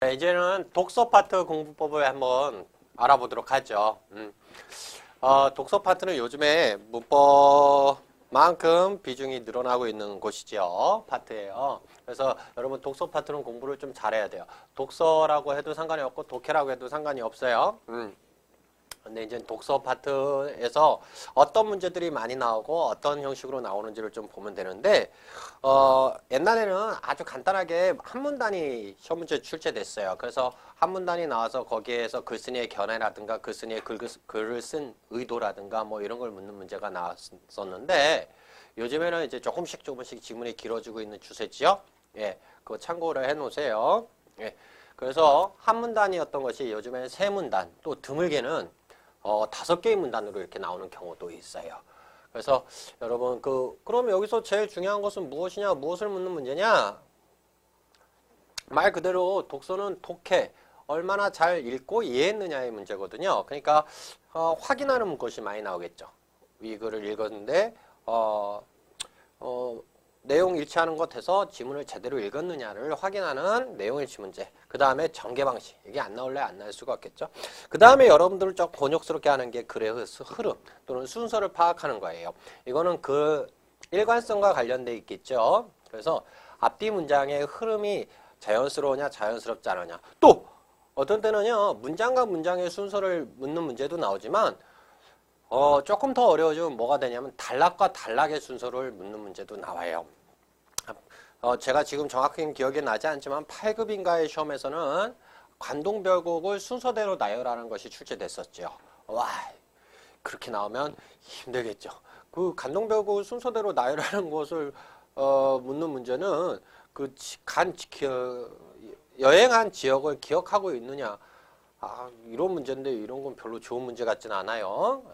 네, 이제는 독서 파트 공부법을 한번 알아보도록 하죠. 독서 파트는 요즘에 문법만큼 비중이 늘어나고 있는 곳이죠. 파트예요. 그래서 여러분 독서 파트는 공부를 좀 잘해야 돼요. 독서라고 해도 상관이 없고 독해라고 해도 상관이 없어요. 근데 이제 독서 파트에서 어떤 문제들이 많이 나오고 어떤 형식으로 나오는지를 좀 보면 되는데, 옛날에는 아주 간단하게 한 문단이 시험 문제 출제됐어요. 그래서 한 문단이 나와서 거기에서 글쓴이의 견해라든가 글쓴이의 글을 쓴 의도라든가 뭐 이런 걸 묻는 문제가 나왔었는데, 요즘에는 이제 조금씩 지문이 길어지고 있는 추세지요. 예, 그거 참고를 해 놓으세요. 예. 그래서 한 문단이었던 것이 요즘에는 세 문단, 또 드물게는 5개의 문단으로 이렇게 나오는 경우도 있어요. 그래서 여러분 그럼 여기서 제일 중요한 것은 무엇이냐, 무엇을 묻는 문제냐? 말 그대로 독서는 독해, 얼마나 잘 읽고 이해했느냐의 문제거든요. 그러니까 확인하는 것이 많이 나오겠죠. 이 글을 읽었는데 내용 일치하는 것에서 지문을 제대로 읽었느냐를 확인하는 내용 일치 문제. 그 다음에 전개 방식. 이게 안 나올래 안 나올 수가 없겠죠. 그 다음에 여러분들을 좀 곤욕스럽게 하는 게 글의 흐름 또는 순서를 파악하는 거예요. 이거는 그 일관성과 관련돼 있겠죠. 그래서 앞뒤 문장의 흐름이 자연스러우냐 자연스럽지 않으냐. 또 어떤 때는요 문장과 문장의 순서를 묻는 문제도 나오지만 조금 더 어려워지면 뭐가 되냐면 단락과 단락의 순서를 묻는 문제도 나와요. 제가 지금 정확히 기억이 나지 않지만 8급인가의 시험에서는 관동별곡을 순서대로 나열하는 것이 출제됐었죠. 와, 그렇게 나오면 힘들겠죠. 그 관동별곡을 순서대로 나열하는 것을 묻는 문제는 여행한 지역을 기억하고 있느냐. 이런 문제인데 이런 건 별로 좋은 문제 같진 않아요.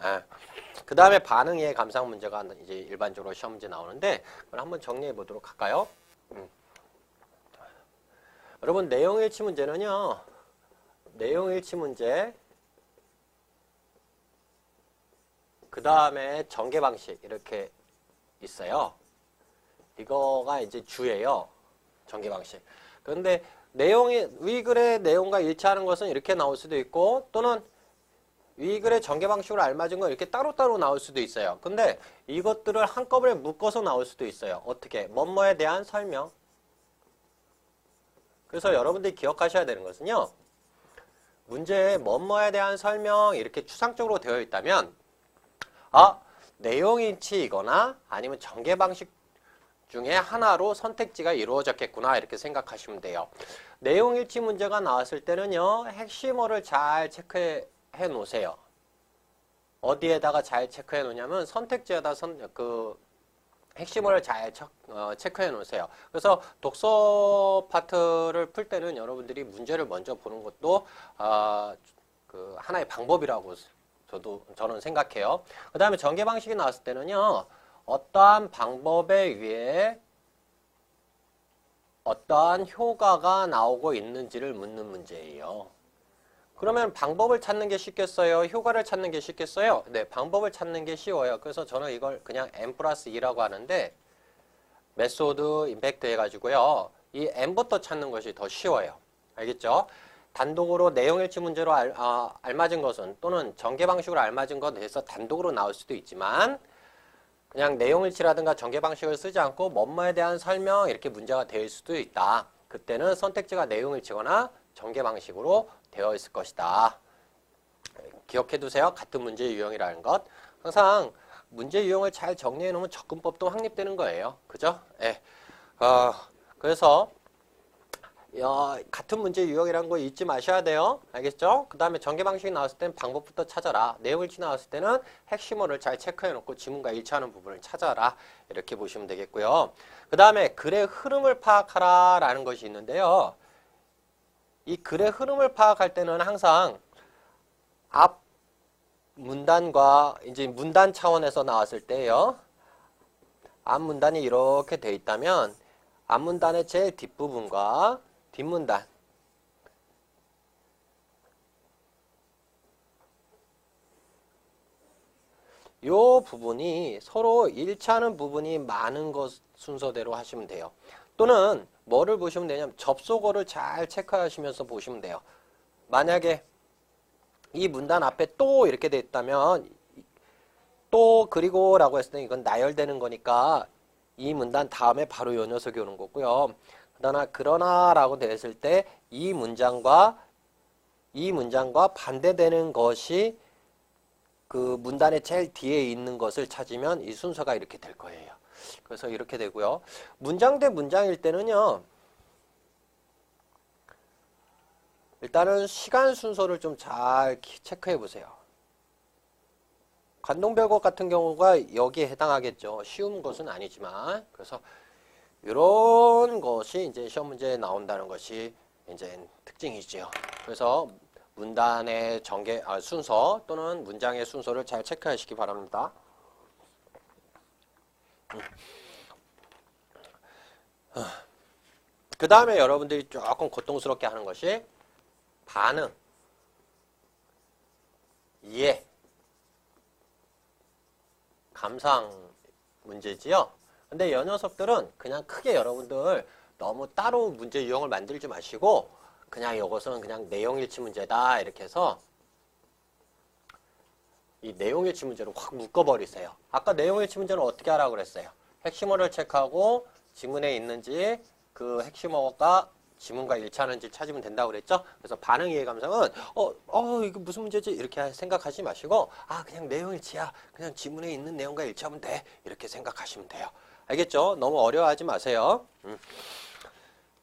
그 다음에 반응의 감상 문제가 이제 일반적으로 시험 문제 나오는데 그걸 한번 정리해 보도록 할까요? 여러분 내용일치 문제는요. 내용일치 문제 그 다음에 전개 방식 이렇게 있어요. 이거가 이제 주예요. 전개 방식. 그런데 위 글의 내용과 일치하는 것은 이렇게 나올 수도 있고 또는 위 글의 전개 방식으로 알맞은 건 이렇게 따로따로 나올 수도 있어요. 근데 이것들을 한꺼번에 묶어서 나올 수도 있어요. 어떻게? 뭐뭐에 대한 설명. 그래서 여러분들이 기억하셔야 되는 것은요. 문제에 뭐뭐에 대한 설명 이렇게 추상적으로 되어 있다면 내용일치이거나 아니면 전개 방식 중에 하나로 선택지가 이루어졌겠구나 이렇게 생각하시면 돼요. 내용일치 문제가 나왔을 때는요. 핵심어를 잘 체크해 놓으세요. 어디에다가 잘 체크해 놓냐면 선택지에다 핵심어를 잘 체크해 놓으세요. 그래서 독서 파트를 풀 때는 여러분들이 문제를 먼저 보는 것도 하나의 방법이라고 저는 생각해요. 그 다음에 전개 방식이 나왔을 때는요. 어떠한 방법에 의해 어떠한 효과가 나오고 있는지를 묻는 문제예요. 그러면 방법을 찾는 게 쉽겠어요? 효과를 찾는 게 쉽겠어요? 네, 방법을 찾는 게 쉬워요. 그래서 저는 이걸 그냥 N+2라고 하는데 메소드, 임팩트 해가지고요. 이 N부터 찾는 것이 더 쉬워요. 알겠죠? 단독으로 내용일치 문제로 알맞은 것은 또는 전개 방식으로 알맞은 것에서 단독으로 나올 수도 있지만 그냥 내용일치라든가 전개 방식을 쓰지 않고 뭐뭐에 대한 설명 이렇게 문제가 될 수도 있다. 그때는 선택지가 내용일치거나 전개 방식으로 되어 있을 것이다. 기억해 두세요. 같은 문제 유형이라는 것. 항상 문제 유형을 잘 정리해 놓으면 접근법도 확립되는 거예요. 그죠? 예. 그래서 같은 문제 유형이라는 거 잊지 마셔야 돼요. 알겠죠? 그 다음에 전개 방식이 나왔을 때는 방법부터 찾아라. 내용일치 나왔을 때는 핵심어를 잘 체크해 놓고 지문과 일치하는 부분을 찾아라. 이렇게 보시면 되겠고요. 그 다음에 글의 흐름을 파악하라 라는 것이 있는데요. 이 글의 흐름을 파악할 때는 항상 앞 문단과 이제 문단 차원에서 나왔을 때요. 앞 문단이 이렇게 돼 있다면 앞 문단의 제일 뒷부분과 뒷문단 이 부분이 서로 일치하는 부분이 많은 것 순서대로 하시면 돼요. 또는 뭐를 보시면 되냐면 접속어를 잘 체크하시면서 보시면 돼요. 만약에 이 문단 앞에 또 이렇게 돼 있다면 또 그리고 라고 했을 때 이건 나열되는 거니까 이 문단 다음에 바로 요 녀석이 오는 거고요. 그러나 라고 되어 있을 때 이 문장과 반대되는 것이 그 문단의 제일 뒤에 있는 것을 찾으면 이 순서가 이렇게 될 거예요. 그래서 이렇게 되고요. 문장 대 문장일 때는요. 일단은 시간 순서를 좀 잘 체크해 보세요. 관동별것 같은 경우가 여기에 해당하겠죠. 쉬운 것은 아니지만. 그래서 이런 것이 이제 시험 문제에 나온다는 것이 이제 특징이지요. 그래서 문단의 순서 또는 문장의 순서를 잘 체크하시기 바랍니다. 그 다음에 여러분들이 조금 고통스럽게 하는 것이 반응, 이해, 감상 문제지요. 근데 이 녀석들은 그냥 크게 여러분들 너무 따로 문제 유형을 만들지 마시고 그냥 이것은 그냥 내용일치 문제다 이렇게 해서 이 내용일치 문제를 확 묶어버리세요. 아까 내용일치 문제는 어떻게 하라고 그랬어요? 핵심어를 체크하고 지문에 있는지 그 핵심어가 지문과 일치하는지 찾으면 된다고 그랬죠? 그래서 반응, 이해, 감상은 이거 무슨 문제지? 이렇게 생각하지 마시고 그냥 내용일치야. 그냥 지문에 있는 내용과 일치하면 돼. 이렇게 생각하시면 돼요. 알겠죠? 너무 어려워하지 마세요.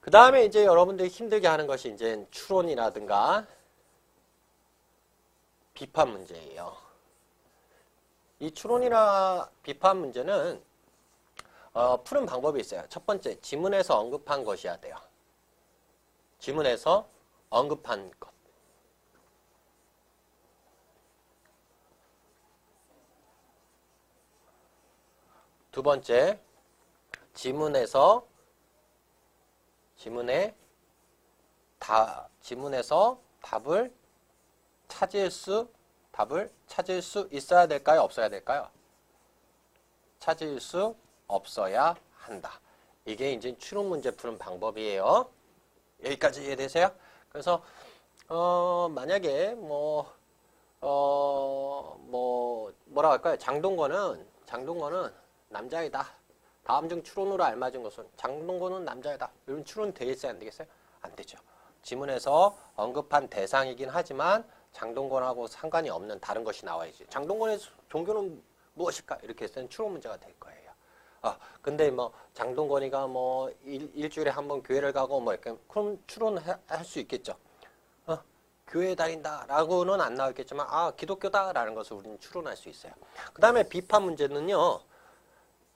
그 다음에 이제 여러분들이 힘들게 하는 것이 이제 추론이라든가 비판 문제예요. 이 추론이나 비판 문제는 푸는 방법이 있어요. 첫 번째, 지문에서 언급한 것이어야 돼요. 지문에서 언급한 것. 두 번째, 지문에서 답을 찾을 수 있어야 될까요? 없어야 될까요? 찾을 수 없어야 한다. 이게 이제 추론 문제 푸는 방법이에요. 여기까지 이해되세요? 그래서 만약에 뭐라 할까요? 장동건은 남자이다. 다음 중 추론으로 알맞은 것은 장동건은 남자이다. 이런 추론 되겠어요? 안 되겠어요? 안 되죠. 지문에서 언급한 대상이긴 하지만 장동건하고 상관이 없는 다른 것이 나와야지. 장동건의 종교는 무엇일까? 이렇게 해서 추론 문제가 될 거예요. 근데 장동건이가 일주일에 한 번 교회를 가고 이렇게 그럼 추론할 수 있겠죠. 교회 다닌다라고는 안 나오겠지만 기독교다라는 것을 우리는 추론할 수 있어요. 그 다음에 비판 문제는요.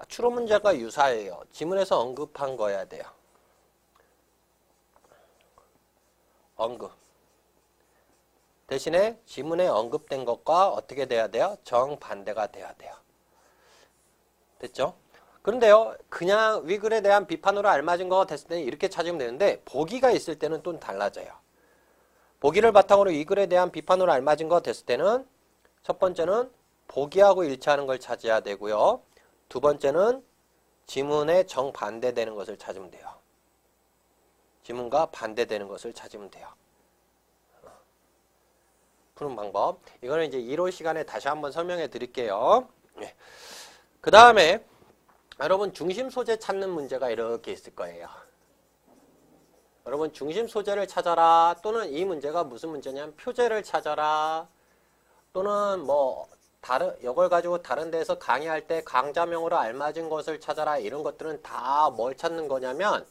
추론 문제가 유사해요. 지문에서 언급한 거여야 돼요. 언급. 대신에 지문에 언급된 것과 어떻게 돼야 돼요? 정반대가 돼야 돼요. 됐죠? 그런데요, 그냥 위글에 대한 비판으로 알맞은 거 됐을 때 이렇게 찾으면 되는데 보기가 있을 때는 또 달라져요. 보기를 바탕으로 위글에 대한 비판으로 알맞은 거 됐을 때는 첫 번째는 보기하고 일치하는 걸 찾아야 되고요. 두 번째는 지문에 정반대되는 것을 찾으면 돼요. 지문과 반대되는 것을 찾으면 돼요. 푸는 방법. 이거는 이제 1월 시간에 다시 한번 설명해 드릴게요. 그 다음에 여러분 중심 소재 찾는 문제가 이렇게 있을 거예요. 여러분 중심 소재를 찾아라 또는 이 문제가 무슨 문제냐면 표제를 찾아라 또는 이걸 가지고 다른 데서 강의할 때 강좌명으로 알맞은 것을 찾아라 이런 것들은 다 뭘 찾는 거냐면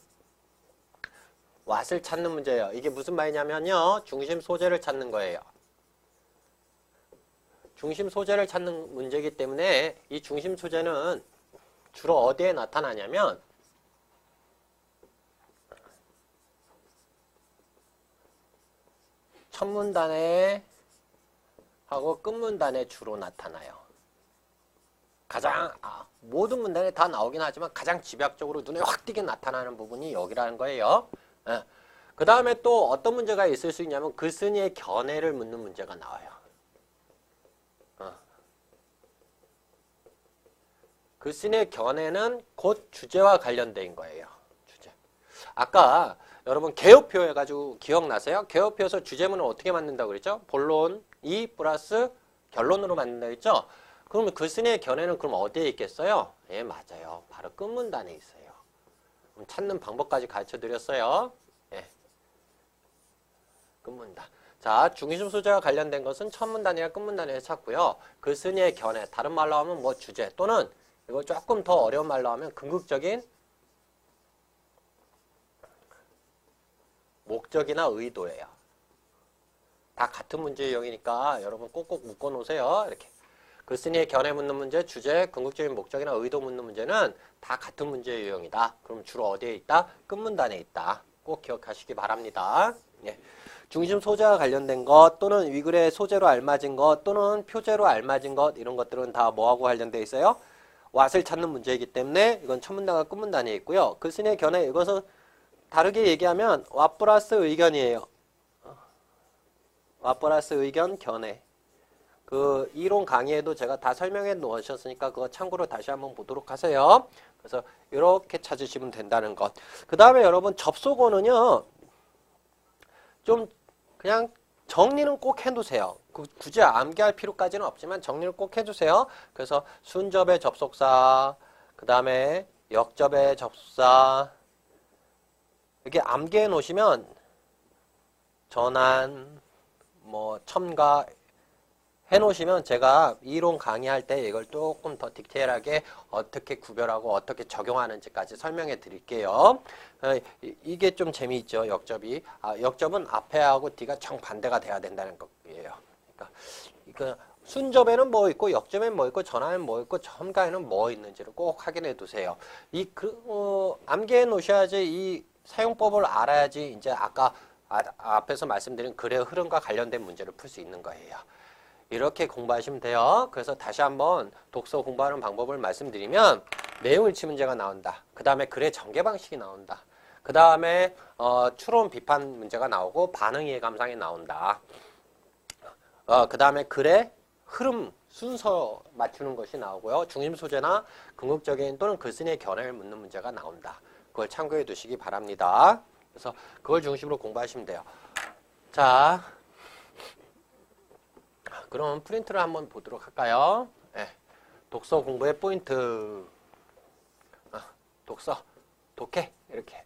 왓을 찾는 문제예요. 이게 무슨 말이냐면요. 중심 소재를 찾는 거예요. 중심 소재를 찾는 문제이기 때문에 이 중심 소재는 주로 어디에 나타나냐면 첫 문단에 하고 끝 문단에 주로 나타나요. 가장 모든 문단에 다 나오긴 하지만 가장 집약적으로 눈에 확 띄게 나타나는 부분이 여기라는 거예요. 그 다음에 또 어떤 문제가 있을 수 있냐면 글쓴이의 견해를 묻는 문제가 나와요. 글쓴이의 견해는 곧 주제와 관련된 거예요. 주제. 아까 여러분 개요표 해가지고 기억나세요? 개요표에서 주제문을 어떻게 만든다고 그랬죠? 본론이 플러스 결론으로 만든다고 했죠? 그러면 글쓴이의 견해는 그럼 어디에 있겠어요? 예, 맞아요. 바로 끝문단에 있어요. 그럼 찾는 방법까지 가르쳐 드렸어요. 예. 끝문단. 자, 중심 소재와 관련된 것은 첫 문단이나 끝문단에서 찾고요. 글쓴이의 견해, 다른 말로 하면 뭐 주제 또는 이거 조금 더 어려운 말로 하면 궁극적인 목적이나 의도예요. 다 같은 문제 유형이니까 여러분 꼭꼭 묶어 놓으세요. 이렇게. 글쓴이의 견해 묻는 문제, 주제, 궁극적인 목적이나 의도 묻는 문제는 다 같은 문제 유형이다. 그럼 주로 어디에 있다? 끝문단에 있다. 꼭 기억하시기 바랍니다. 예. 중심 소재와 관련된 것 또는 위글의 소재로 알맞은 것 또는 표제로 알맞은 것 이런 것들은 다 뭐하고 관련되어 있어요? 왓을 찾는 문제이기 때문에 이건 첫 문단과 끝 문단에 있고요. 글쓴이의 견해 이것은 다르게 얘기하면 왓 플러스 의견이에요. 왓 플러스 의견 견해. 그 이론 강의에도 제가 다 설명해 놓으셨으니까 그거 참고로 다시 한번 보도록 하세요. 그래서 이렇게 찾으시면 된다는 것. 그 다음에 여러분 접속어는요. 좀 그냥 정리는 꼭 해두세요. 굳이 암기할 필요까지는 없지만 정리를 꼭 해주세요. 그래서 순접의 접속사, 그 다음에 역접의 접속사 이렇게 암기해 놓으시면 전환, 뭐 첨가 해 놓으시면 제가 이론 강의할 때 이걸 조금 더 디테일하게 어떻게 구별하고 어떻게 적용하는지까지 설명해 드릴게요. 이게 좀 재미있죠. 역접이. 역접은 앞에하고 뒤가 정반대가 돼야 된다는 거예요. 그러니까 순접에는 뭐 있고 역접에는 뭐 있고 전환에는 뭐 있고 첨가에는 뭐 있는지를 꼭 확인해 두세요. 암기해 놓으셔야지 이 사용법을 알아야지 이제 아까 앞에서 말씀드린 글의 흐름과 관련된 문제를 풀 수 있는 거예요. 이렇게 공부하시면 돼요. 그래서 다시 한번 독서 공부하는 방법을 말씀드리면 내용일치 문제가 나온다. 그 다음에 글의 전개 방식이 나온다. 그 다음에 추론 비판 문제가 나오고 반응 이해 감상이 나온다. 그 다음에 글의 흐름 순서 맞추는 것이 나오고요. 중심 소재나 궁극적인 또는 글쓴이의 견해를 묻는 문제가 나온다. 그걸 참고해 두시기 바랍니다. 그래서 그걸 중심으로 공부하시면 돼요. 자, 그럼 프린트를 한번 보도록 할까요? 네. 독서 공부의 포인트. 독서, 독해 이렇게.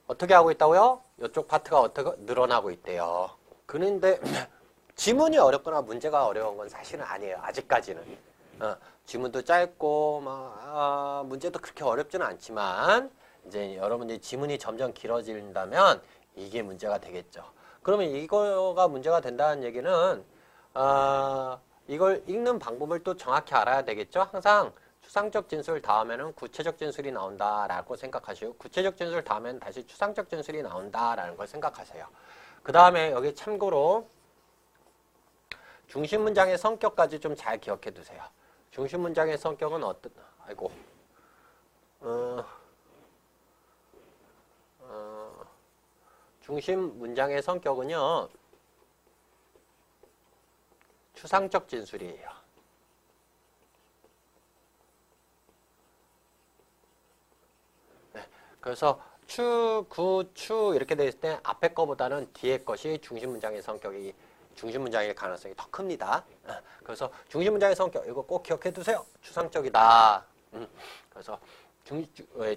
어떻게 하고 있다고요? 이쪽 파트가 어떻게 늘어나고 있대요. 그런데 지문이 어렵거나 문제가 어려운 건 사실은 아니에요. 아직까지는. 지문도 짧고 문제도 그렇게 어렵지는 않지만 이제 여러분들이 지문이 점점 길어진다면 이게 문제가 되겠죠. 그러면 이거가 문제가 된다는 얘기는 이걸 읽는 방법을 또 정확히 알아야 되겠죠. 항상 추상적 진술 다음에는 구체적 진술이 나온다라고 생각하시고 구체적 진술 다음에는 다시 추상적 진술이 나온다라는 걸 생각하세요. 그 다음에 여기 참고로 중심 문장의 성격까지 좀 잘 기억해 두세요. 중심 문장의 성격은 중심 문장의 성격은요. 추상적 진술이에요. 네, 그래서 추, 구, 추 이렇게 되어 있을 때 앞에 거보다는 뒤에 것이 중심 문장의 성격이 중심 문장일 가능성이 더 큽니다. 그래서 중심 문장의 성격 이거 꼭 기억해 두세요. 추상적이다. 그래서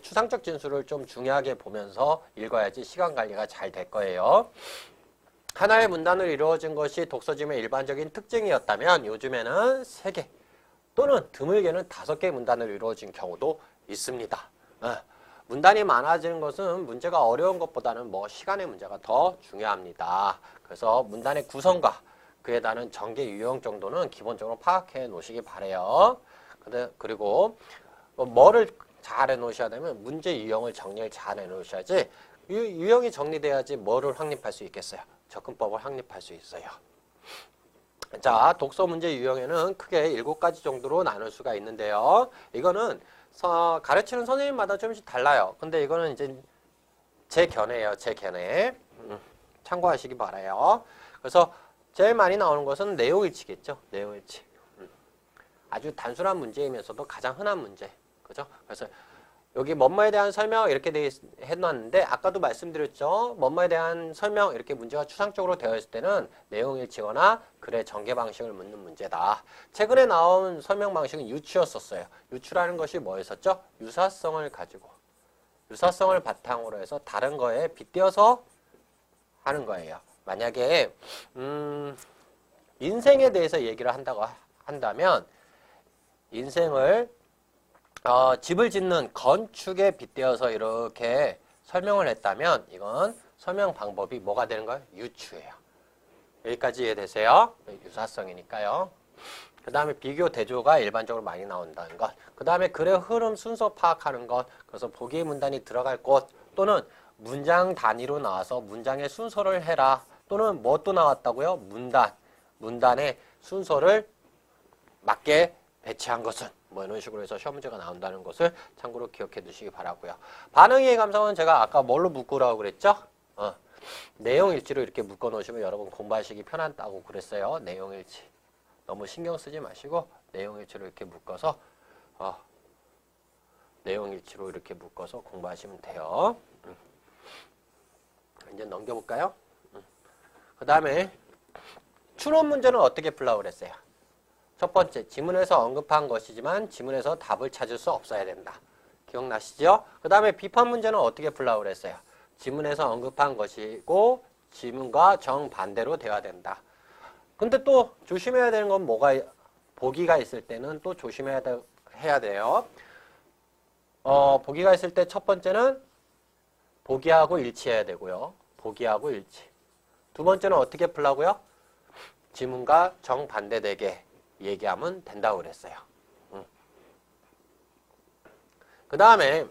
추상적 진술을 좀 중요하게 보면서 읽어야지 시간 관리가 잘 될 거예요. 하나의 문단으로 이루어진 것이 독서짐의 일반적인 특징이었다면 요즘에는 3개 또는 드물게는 5개의 문단으로 이루어진 경우도 있습니다. 문단이 많아지는 것은 문제가 어려운 것보다는 시간의 문제가 더 중요합니다. 그래서 문단의 구성과 그에 따른 전개 유형 정도는 기본적으로 파악해 놓으시기 바래요. 그리고 뭐를 잘 해놓으셔야 되면 문제 유형을 정리를 잘 해놓으셔야지 유형이 정리돼야지 뭐를 확립할 수 있겠어요. 접근법을 확립할 수 있어요. 자, 독서 문제 유형에는 크게 7가지 정도로 나눌 수가 있는데요. 이거는 가르치는 선생님마다 좀씩 달라요. 근데 이거는 이제 제 견해예요. 제 견해. 참고하시기 바라요. 그래서 제일 많이 나오는 것은 내용일치겠죠. 내용일치. 아주 단순한 문제이면서도 가장 흔한 문제. 그죠? 그래서 여기 뭐뭐에 대한 설명 이렇게 해놨는데 아까도 말씀드렸죠. 뭐뭐에 대한 설명 이렇게 문제가 추상적으로 되어 있을 때는 내용일치거나 글의 전개 방식을 묻는 문제다. 최근에 나온 설명 방식은 유추였었어요. 유추라는 것이 뭐였었죠? 유사성을 가지고 유사성을 바탕으로 해서 다른 거에 빗대어서 하는 거예요. 만약에 인생에 대해서 얘기를 한다면 인생을 집을 짓는 건축에 빗대어서 이렇게 설명을 했다면 이건 설명 방법이 뭐가 되는 거예요? 유추예요. 여기까지 이해되세요? 유사성이니까요. 그 다음에 비교 대조가 일반적으로 많이 나온다는 것. 그 다음에 글의 흐름 순서 파악하는 것. 그래서 보기 문단이 들어갈 곳 또는 문장 단위로 나와서 문장의 순서를 해라. 또는 뭐 또 나왔다고요? 문단의 순서를 맞게 배치한 것은 뭐 이런 식으로 해서 시험 문제가 나온다는 것을 참고로 기억해 두시기 바라고요. 반응이해 감성은 제가 아까 뭘로 묶으라고 그랬죠? 내용일치로 이렇게 묶어 놓으시면 여러분 공부하시기 편하다고 그랬어요. 내용일치. 너무 신경 쓰지 마시고 내용일치로 이렇게 묶어서 내용일치로 이렇게 묶어서 공부하시면 돼요. 이제 넘겨볼까요? 그 다음에 추론 문제는 어떻게 풀라고 그랬어요? 첫 번째, 지문에서 언급한 것이지만 지문에서 답을 찾을 수 없어야 된다. 기억나시죠? 그 다음에 비판 문제는 어떻게 풀라고 그랬어요? 지문에서 언급한 것이고 지문과 정반대로 되어야 된다. 근데 또 조심해야 되는 건 보기가 있을 때는 또 조심해야 해야 돼요. 보기가 있을 때 첫 번째는 보기하고 일치해야 되고요. 보기하고 일치. 두 번째는 어떻게 풀라고요? 지문과 정반대되게 얘기하면 된다고 그랬어요. 그 다음에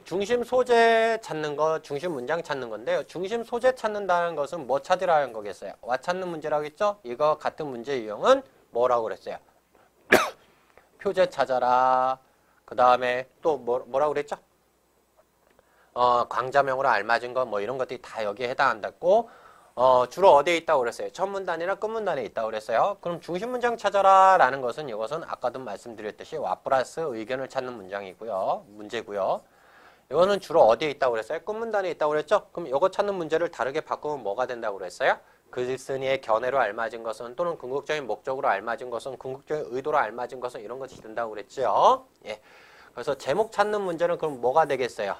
중심 소재 찾는 거, 중심 문장 찾는 건데요. 중심 소재 찾는다는 것은 뭐 찾으라는 거겠어요? 와 찾는 문제라고 했죠? 이거 같은 문제 유형은 뭐라고 그랬어요? 표제 찾아라. 그 다음에 또 뭐라고 그랬죠? 광자명으로 알맞은 거 뭐 이런 것들이 다 여기에 해당한다고 주로 어디에 있다고 그랬어요? 첫 문단이나 끝 문단에 있다고 그랬어요. 그럼 중심 문장 찾아라 라는 것은 이것은 아까도 말씀드렸듯이 와 플러스 의견을 찾는 문제고요. 이거는 주로 어디에 있다고 그랬어요? 끝 문단에 있다고 그랬죠? 그럼 이거 찾는 문제를 다르게 바꾸면 뭐가 된다고 그랬어요? 글쓴이의 견해로 알맞은 것은 또는 궁극적인 목적으로 알맞은 것은 궁극적인 의도로 알맞은 것은 이런 것이 된다고 그랬죠. 예. 그래서 제목 찾는 문제는 그럼 뭐가 되겠어요?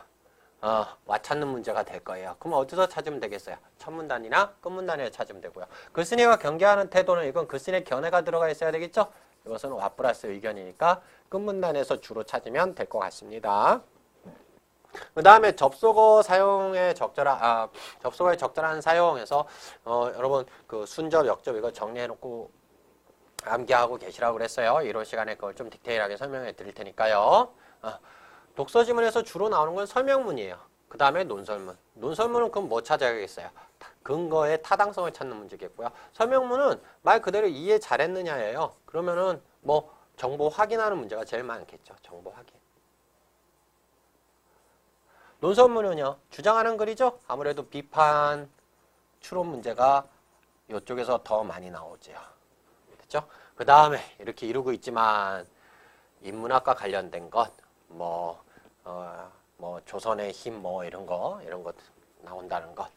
와 찾는 문제가 될 거예요. 그럼 어디서 찾으면 되겠어요? 첫 문단이나 끝 문단에 찾으면 되고요. 글쓴이와 경계하는 태도는 이건 글쓴이의 견해가 들어가 있어야 되겠죠? 이것은 와 플러스 의견이니까 끝 문단에서 주로 찾으면 될 것 같습니다. 그 다음에 접속어의 적절한 사용에서 여러분 그 순접, 역접 이거 정리해놓고 암기하고 계시라고 그랬어요. 이런 시간에 그걸 좀 디테일하게 설명해 드릴 테니까요. 독서 지문에서 주로 나오는 건 설명문이에요. 그 다음에 논설문. 논설문은 그럼 뭐 찾아야겠어요? 근거의 타당성을 찾는 문제겠고요. 설명문은 말 그대로 이해 잘했느냐예요. 그러면은 뭐 정보 확인하는 문제가 제일 많겠죠. 정보 확인. 논설문은요. 주장하는 글이죠. 아무래도 비판, 추론 문제가 이쪽에서 더 많이 나오죠. 됐죠? 그 다음에 이렇게 이루고 있지만 인문학과 관련된 것, 뭐 조선의 힘 이런 것 나온다는 것.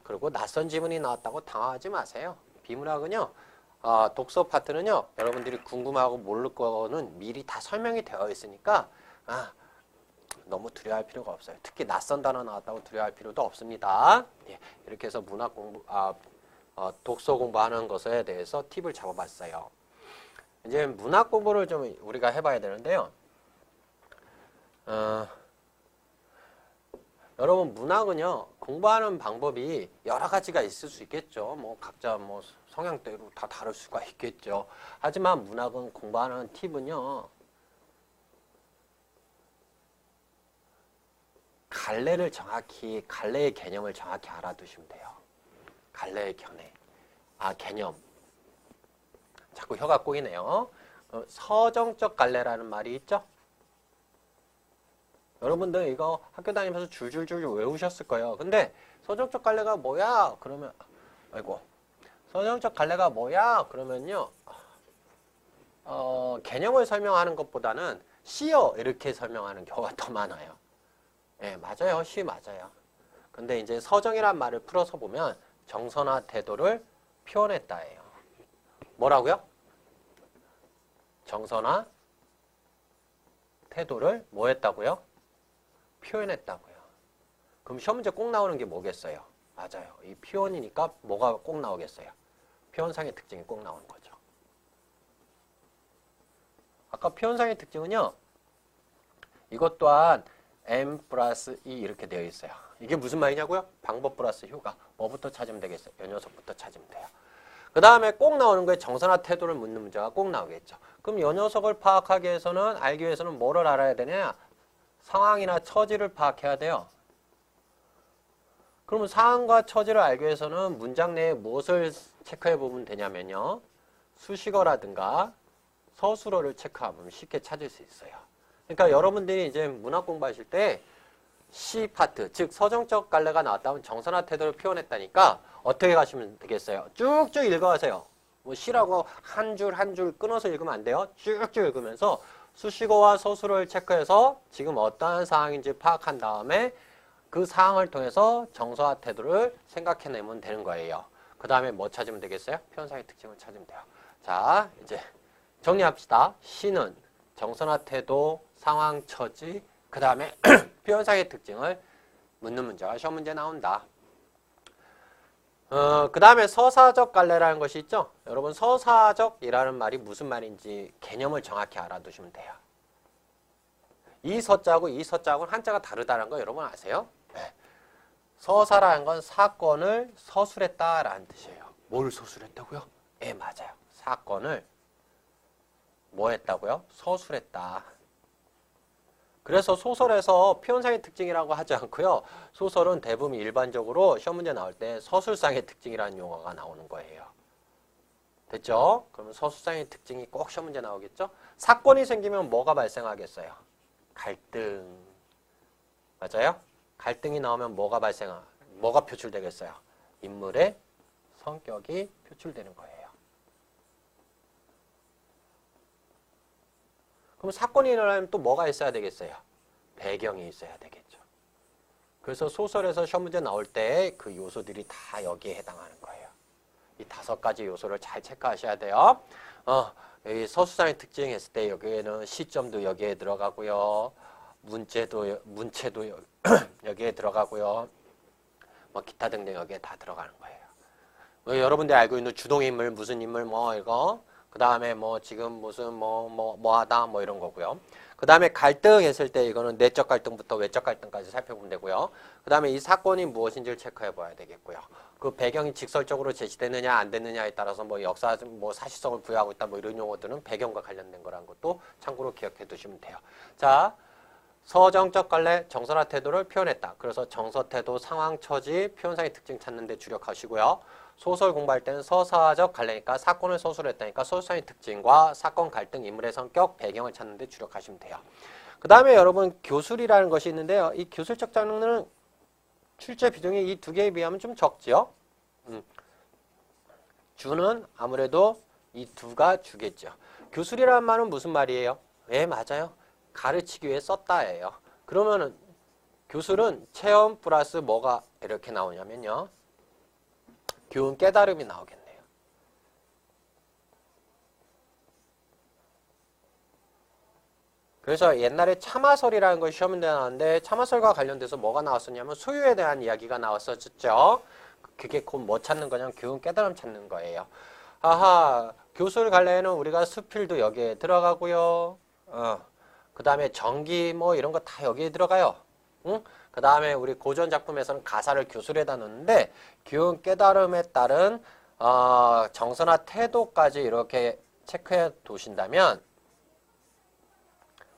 그리고 낯선 지문이 나왔다고 당황하지 마세요. 비문학은요. 독서 파트는요. 여러분들이 궁금하고 모를 거는 미리 다 설명이 되어 있으니까 너무 두려워할 필요가 없어요. 특히 낯선 단어 나왔다고 두려워할 필요도 없습니다. 예, 이렇게 해서 문학 공부, 독서 공부하는 것에 대해서 팁을 잡아봤어요. 이제 문학 공부를 좀 우리가 해봐야 되는데요. 여러분 문학은요 공부하는 방법이 여러 가지가 있을 수 있겠죠. 뭐 각자 뭐 성향대로 다 다를 수가 있겠죠. 하지만 문학은 공부하는 팁은요. 갈래의 개념을 정확히 알아두시면 돼요. 갈래의 견해. 개념. 자꾸 혀가 꼬이네요. 서정적 갈래라는 말이 있죠? 여러분들 이거 학교 다니면서 줄줄줄 외우셨을 거예요. 근데 서정적 갈래가 뭐야? 그러면 서정적 갈래가 뭐야? 그러면요. 개념을 설명하는 것보다는 씨요 이렇게 설명하는 경우가 더 많아요. 예, 맞아요. 씨 맞아요. 근데 이제 서정이란 말을 풀어서 보면 정서나 태도를 표현했다예요. 뭐라고요? 정서나 태도를 뭐 했다고요? 표현했다고요. 그럼 시험 문제 꼭 나오는 게 뭐겠어요? 맞아요. 이 표현이니까 뭐가 꼭 나오겠어요? 표현상의 특징이 꼭 나오는 거죠. 아까 표현상의 특징은요. 이것 또한 M 플러스 E 이렇게 되어 있어요. 이게 무슨 말이냐고요? 방법 플러스 효과. 뭐부터 찾으면 되겠어요? 이 녀석부터 찾으면 돼요. 그 다음에 꼭 나오는 거에 정서나 태도를 묻는 문제가 꼭 나오겠죠. 그럼 이 녀석을 파악하기 위해서는, 알기 위해서는 뭐를 알아야 되냐? 상황이나 처지를 파악해야 돼요. 그러면 상황과 처지를 알기 위해서는 문장 내에 무엇을 체크해 보면 되냐면요. 수식어라든가 서술어를 체크하면 쉽게 찾을 수 있어요. 그러니까 여러분들이 이제 문학 공부하실 때 C 파트, 즉 서정적 갈래가 나왔다면 정서나 태도를 표현했다니까 어떻게 가시면 되겠어요? 쭉쭉 읽어가세요. 뭐 C라고 한 줄 한 줄 끊어서 읽으면 안 돼요. 쭉쭉 읽으면서 수식어와 서술어를 체크해서 지금 어떠한 상황인지 파악한 다음에 그 상황을 통해서 정서와 태도를 생각해내면 되는 거예요. 그 다음에 뭐 찾으면 되겠어요? 표현상의 특징을 찾으면 돼요. 자, 이제 정리합시다. C는 정서나 태도, 상황, 처지, 그 다음에 표현상의 특징을 묻는 문제가 시험 문제 나온다. 그 다음에 서사적 갈래라는 것이 있죠. 여러분 서사적이라는 말이 무슨 말인지 개념을 정확히 알아두시면 돼요. 이 서자하고 이 서자하고는 한자가 다르다는 거 여러분 아세요? 네. 서사라는 건 사건을 서술했다라는 뜻이에요. 뭘 서술했다고요? 예, 맞아요. 사건을 뭐 했다고요? 서술했다. 그래서 소설에서 표현상의 특징이라고 하지 않고요. 소설은 대부분 일반적으로 시험 문제 나올 때 서술상의 특징이라는 용어가 나오는 거예요. 됐죠? 그러면 서술상의 특징이 꼭 시험 문제 나오겠죠? 사건이 생기면 뭐가 발생하겠어요? 갈등. 맞아요? 갈등이 나오면 뭐가 뭐가 표출되겠어요? 인물의 성격이 표출되는 거예요. 그럼 사건이 일어나면 또 뭐가 있어야 되겠어요? 배경이 있어야 되겠죠. 그래서 소설에서 시험 문제 나올 때 그 요소들이 다 여기에 해당하는 거예요. 이 5가지 요소를 잘 체크하셔야 돼요. 여기 서술상의 특징 했을 때 여기에는 시점도 여기에 들어가고요. 문체도 여기에 들어가고요. 뭐 기타 등등 여기에 다 들어가는 거예요. 여러분들이 알고 있는 주동 인물, 무슨 인물, 뭐 이거. 그 다음에 뭐 지금 무슨 뭐 하다 뭐 이런 거고요. 그 다음에 갈등 했을 때 이거는 내적 갈등부터 외적 갈등까지 살펴보면 되고요. 그 다음에 이 사건이 무엇인지를 체크해 봐야 되겠고요. 그 배경이 직설적으로 제시되느냐 안 되느냐에 따라서 뭐 역사 뭐 사실성을 부여하고 있다 뭐 이런 용어들은 배경과 관련된 거라는 것도 참고로 기억해 두시면 돼요. 자, 서정적 갈래, 정서나 태도를 표현했다. 그래서 정서, 태도, 상황, 처지, 표현상의 특징 찾는 데 주력하시고요. 소설 공부할 때는 서사적 갈래니까 사건을 서술했다니까 서술상의 특징과 사건, 갈등, 인물의 성격, 배경을 찾는 데 주력하시면 돼요. 그 다음에 여러분 교술이라는 것이 있는데요. 이 교술적 장르는 출제 비중이 이 2개에 비하면 좀 적지요. 주는 아무래도 이 2가 주겠죠. 교술이라는 말은 무슨 말이에요? 네, 맞아요. 가르치기 위해 썼다예요. 그러면은 교술은 체험 플러스 뭐가 이렇게 나오냐면요. 교훈 깨달음이 나오겠네요. 그래서 옛날에 참화설이라는 걸 시험에 나왔는데 참화설과 관련돼서 뭐가 나왔었냐면 소유에 대한 이야기가 나왔었죠. 그게 곧 뭐 찾는 거냐면 교훈 깨달음 찾는 거예요. 아하, 교술 갈래에는 우리가 수필도 여기에 들어가고요. 그 다음에 전기 뭐 이런 거 다 여기에 들어가요. 응? 그 다음에 우리 고전 작품에서는 가사를 교술에다 넣는데 교훈 깨달음에 따른 정서나 태도까지 이렇게 체크해 두신다면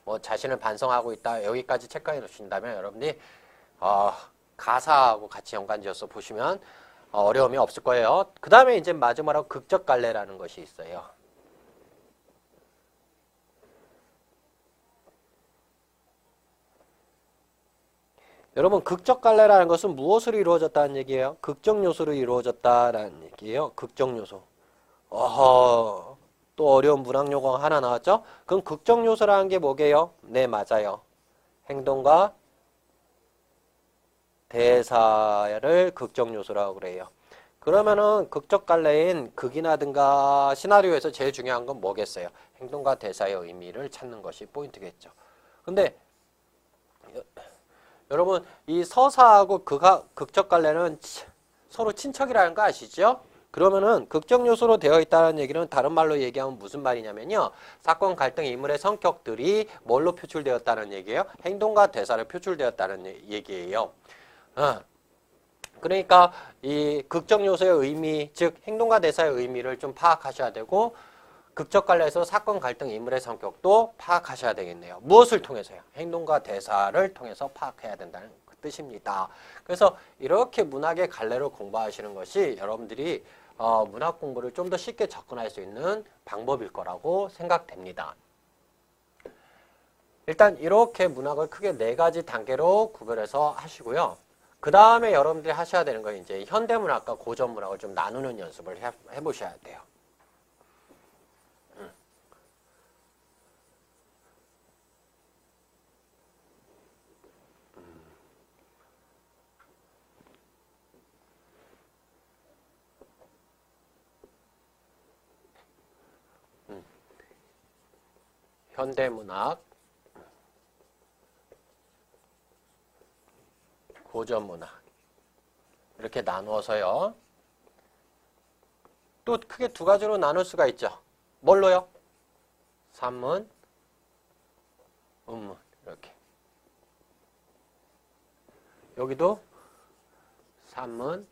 뭐 자신을 반성하고 있다 여기까지 체크해 두신다면 여러분들이 가사하고 같이 연관지어서 보시면 어려움이 없을 거예요. 그 다음에 이제 마지막으로 극적 갈래라는 것이 있어요. 여러분 극적 갈래라는 것은 무엇으로 이루어졌다는 얘기예요? 극적 요소로 이루어졌다라는 얘기예요. 극적 요소. 또 또 어려운 문학 용어 하나 나왔죠? 그럼 극적 요소라는 게 뭐게요? 네, 맞아요. 행동과 대사를 극적 요소라고 그래요. 그러면은 극적 갈래인 극이나든가 시나리오에서 제일 중요한 건 뭐겠어요? 행동과 대사의 의미를 찾는 것이 포인트겠죠. 근데 여러분 이 서사하고 극적 갈래는 서로 친척이라는 거 아시죠? 그러면은 극적 요소로 되어 있다는 얘기는 다른 말로 얘기하면 무슨 말이냐면요. 사건 갈등 인물의 성격들이 뭘로 표출되었다는 얘기예요? 행동과 대사를 표출되었다는 얘기예요. 그러니까 이 극적 요소의 의미, 즉 행동과 대사의 의미를 좀 파악하셔야 되고 극적 갈래에서 사건 갈등 인물의 성격도 파악하셔야 되겠네요. 무엇을 통해서요? 행동과 대사를 통해서 파악해야 된다는 그 뜻입니다. 그래서 이렇게 문학의 갈래로 공부하시는 것이 여러분들이 문학 공부를 좀 더 쉽게 접근할 수 있는 방법일 거라고 생각됩니다. 일단 이렇게 문학을 크게 4가지 단계로 구별해서 하시고요. 그 다음에 여러분들이 하셔야 되는 건 이제 현대문학과 고전문학을 좀 나누는 연습을 해보셔야 돼요. 현대문학, 고전문학 이렇게 나누어서요. 또 크게 2가지로 나눌 수가 있죠. 뭘로요? 산문, 음문 이렇게. 여기도 산문,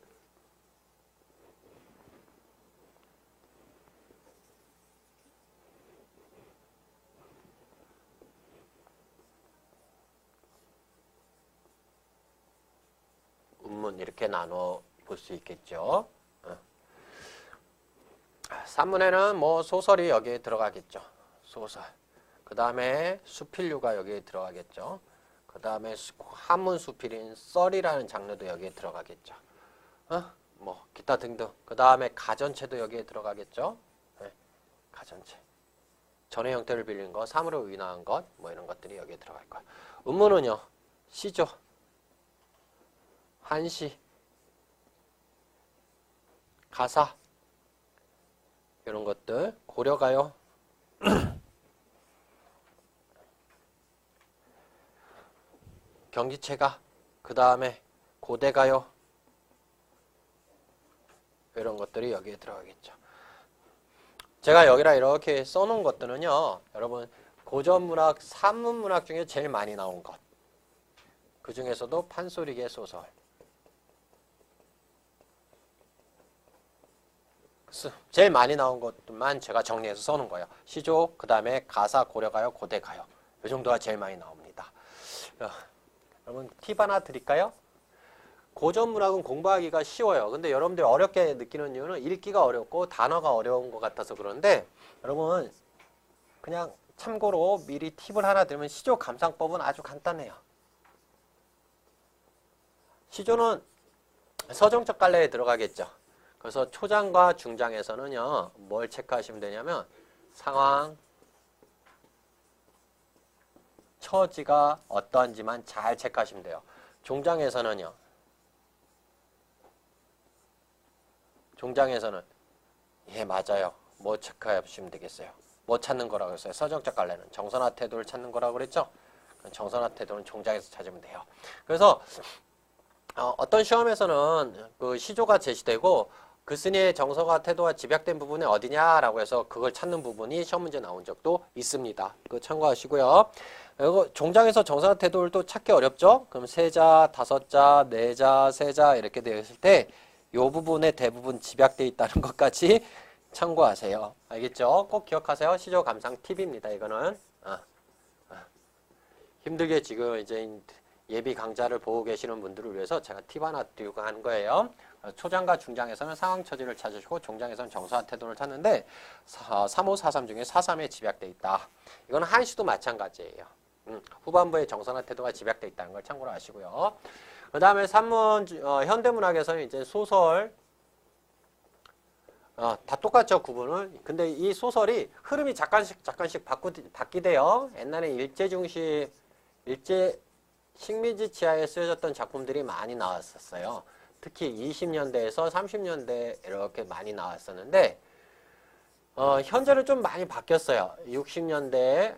음문 이렇게 나눠 볼 수 있겠죠. 산문에는 뭐 소설이 여기에 들어가겠죠. 소설. 그 다음에 수필류가 여기에 들어가겠죠. 그 다음에 한문 수필인 썰이라는 장르도 여기에 들어가겠죠. 뭐 기타 등등. 그 다음에 가전체도 여기에 들어가겠죠. 네, 가전체. 전의 형태를 빌린 것, 사물을 의인화한 것, 뭐 이런 것들이 여기에 들어갈 거야. 음문은요, 시죠. 한시, 가사 이런 것들 고려가요. 경지체가 그 다음에 고대가요. 이런 것들이 여기에 들어가겠죠. 제가 여기다 이렇게 써놓은 것들은요. 여러분 고전문학, 산문문학 중에 제일 많이 나온 것. 그 중에서도 판소리계 소설. 제일 많이 나온 것만 제가 정리해서 써놓은 거예요. 시조, 그 다음에 가사, 고려가요, 고대가요. 이 정도가 제일 많이 나옵니다. 여러분 팁 하나 드릴까요? 고전문학은 공부하기가 쉬워요. 근데 여러분들이 어렵게 느끼는 이유는 읽기가 어렵고 단어가 어려운 것 같아서 그런데 여러분 그냥 참고로 미리 팁을 하나 드리면 시조 감상법은 아주 간단해요. 시조는 서정적 갈래에 들어가겠죠. 그래서 초장과 중장에서는요. 뭘 체크하시면 되냐면 상황, 처지가 어떠한지만 잘 체크하시면 돼요. 종장에서는요. 종장에서는 예 맞아요. 뭐 체크하시면 되겠어요. 뭐 찾는 거라고 했어요. 서정적 갈래는 정선화 태도를 찾는 거라고 그랬죠. 정선화 태도는 종장에서 찾으면 돼요. 그래서 어떤 시험에서는 그 시조가 제시되고 글쓴이의 정서와 태도와 집약된 부분이 어디냐라고 해서 그걸 찾는 부분이 시험 문제 나온 적도 있습니다. 그거 참고하시고요. 그리고 종장에서 정서와 태도를 또 찾기 어렵죠. 그럼 세자, 다섯자, 네자, 세자 이렇게 되어 있을 때 이 부분에 대부분 집약되어 있다는 것까지 참고하세요. 알겠죠? 꼭 기억하세요. 시조 감상 팁입니다. 이거는 힘들게 지금 이제 예비 강좌를 보고 계시는 분들을 위해서 제가 팁 하나 드리고 하는 거예요. 초장과 중장에서는 상황 처지를 찾으시고 종장에서는 정서와 태도를 찾는데 3543 중에 43에 집약되어 있다. 이건 한시도 마찬가지예요. 후반부에 정서나 태도가 집약되어 있다는 걸 참고로 아시고요. 그 다음에 산문, 현대문학에서는 이제 소설, 다 똑같죠, 구분은. 근데 이 소설이 흐름이 잠깐씩 바뀌대요. 옛날에 일제 식민지 치하에 쓰여졌던 작품들이 많이 나왔었어요. 특히 20년대에서 30년대 이렇게 많이 나왔었는데 현재는 좀 많이 바뀌었어요. 60년대,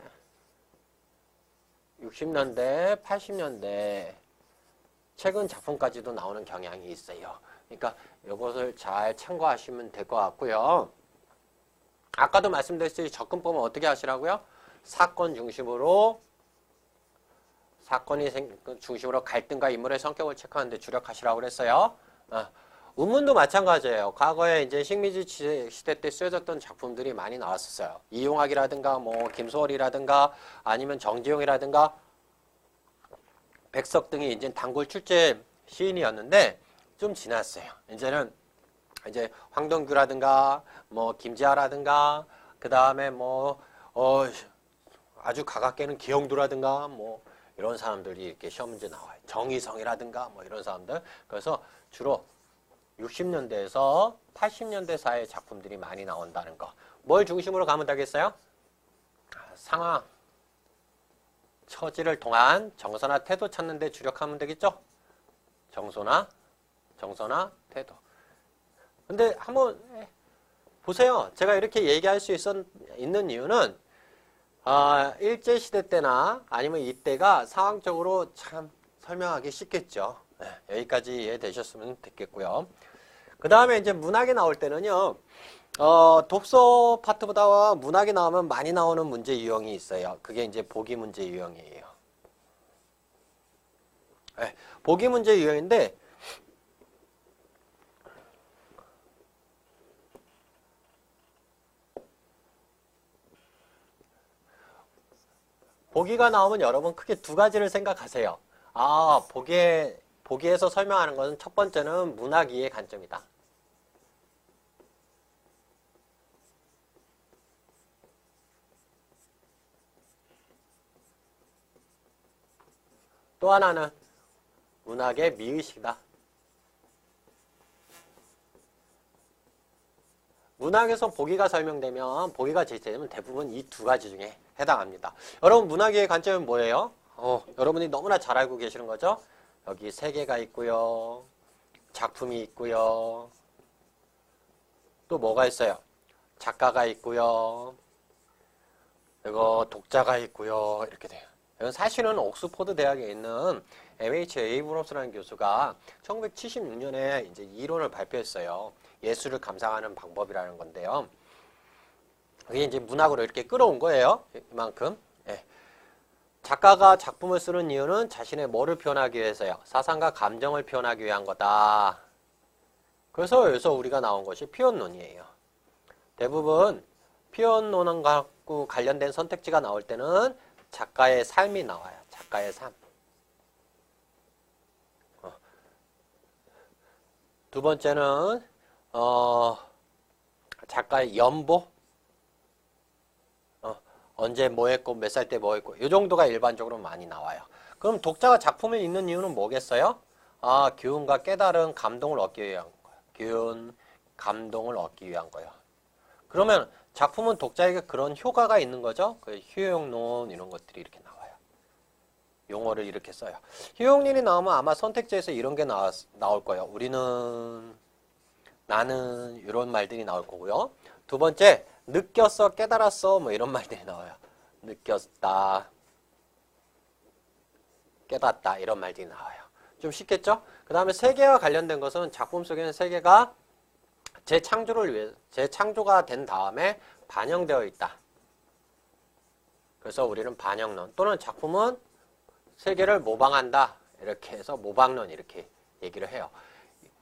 80년대 최근 작품까지도 나오는 경향이 있어요. 그러니까 이것을 잘 참고하시면 될 것 같고요. 아까도 말씀드렸듯이 접근법은 어떻게 하시라고요? 사건이 중심으로 갈등과 인물의 성격을 체크하는데 주력하시라고 그랬어요. 운문도 마찬가지예요. 과거에 이제 식민지 시대 때 쓰여졌던 작품들이 많이 나왔었어요. 이용학이라든가 뭐 김소월이라든가 아니면 정지용이라든가 백석 등이 이제 단골 출제 시인이었는데 좀 지났어요. 이제는 이제 황동규라든가 뭐 김지하라든가 그 다음에 뭐 아주 가깝게는 기영두라든가 뭐 이런 사람들이 이렇게 시험 문제 나와요. 정의성이라든가 뭐 이런 사람들. 그래서 주로 60년대에서 80년대 사이의 작품들이 많이 나온다는 거. 뭘 중심으로 가면 되겠어요? 상황, 처지를 통한 정서나 태도 찾는 데 주력하면 되겠죠? 정서나 태도. 근데 한번 보세요. 제가 이렇게 얘기할 수 있는 이유는 일제시대 때나 아니면 이때가 상황적으로 참 설명하기 쉽겠죠. 여기까지 이해되셨으면 됐겠고요. 그 다음에 이제 문학이 나올 때는요, 독서 파트보다 문학이 나오면 많이 나오는 문제 유형이 있어요. 그게 이제 보기 문제 유형이에요. 보기 문제 유형인데, 보기가 나오면 여러분 크게 두 가지를 생각하세요. 보기에서 설명하는 것은 첫 번째는 문학 이해 관점이다. 또 하나는 문학의 미의식이다. 문학에서 보기가 설명되면, 보기가 제시되면 대부분 이 두 가지 중에 해당합니다. 여러분 문학의 관점은 뭐예요? 여러분이 너무나 잘 알고 계시는 거죠? 여기 세계가 있고요. 작품이 있고요. 또 뭐가 있어요? 작가가 있고요. 그리고 독자가 있고요. 이렇게 돼요. 이건 사실은 옥스포드 대학에 있는 M.H. 에이브럼스라는 교수가 1976년에 이제 이론을 발표했어요. 예술을 감상하는 방법이라는 건데요. 그게 이제 문학으로 이렇게 끌어온 거예요. 이만큼. 작가가 작품을 쓰는 이유는 자신의 뭐를 표현하기 위해서요. 사상과 감정을 표현하기 위한 거다. 그래서 여기서 우리가 나온 것이 표현론이에요. 대부분 표현론과 관련된 선택지가 나올 때는 작가의 삶이 나와요. 작가의 삶. 두 번째는 작가의 연보. 언제 뭐 했고 몇 살 때 뭐 했고 이 정도가 일반적으로 많이 나와요. 그럼 독자가 작품을 읽는 이유는 뭐겠어요? 교훈과 깨달은 감동을 얻기 위한 거예요. 교훈, 감동을 얻기 위한 거예요. 그러면 작품은 독자에게 그런 효과가 있는 거죠. 그 효용론 이런 것들이 이렇게 나와요. 용어를 이렇게 써요. 효용론이 나오면 아마 선택지에서 이런 게 나올 거예요. 우리는, 나는 이런 말들이 나올 거고요. 두 번째, 느꼈어, 깨달았어 뭐 이런 말들이 나와요. 느꼈다, 깨닫다 이런 말들이 나와요. 좀 쉽겠죠? 그 다음에 세계와 관련된 것은 작품 속에는 세계가 재창조가 된 다음에 반영되어 있다. 그래서 우리는 반영론 또는 작품은 세계를 모방한다. 이렇게 해서 모방론 이렇게 얘기를 해요.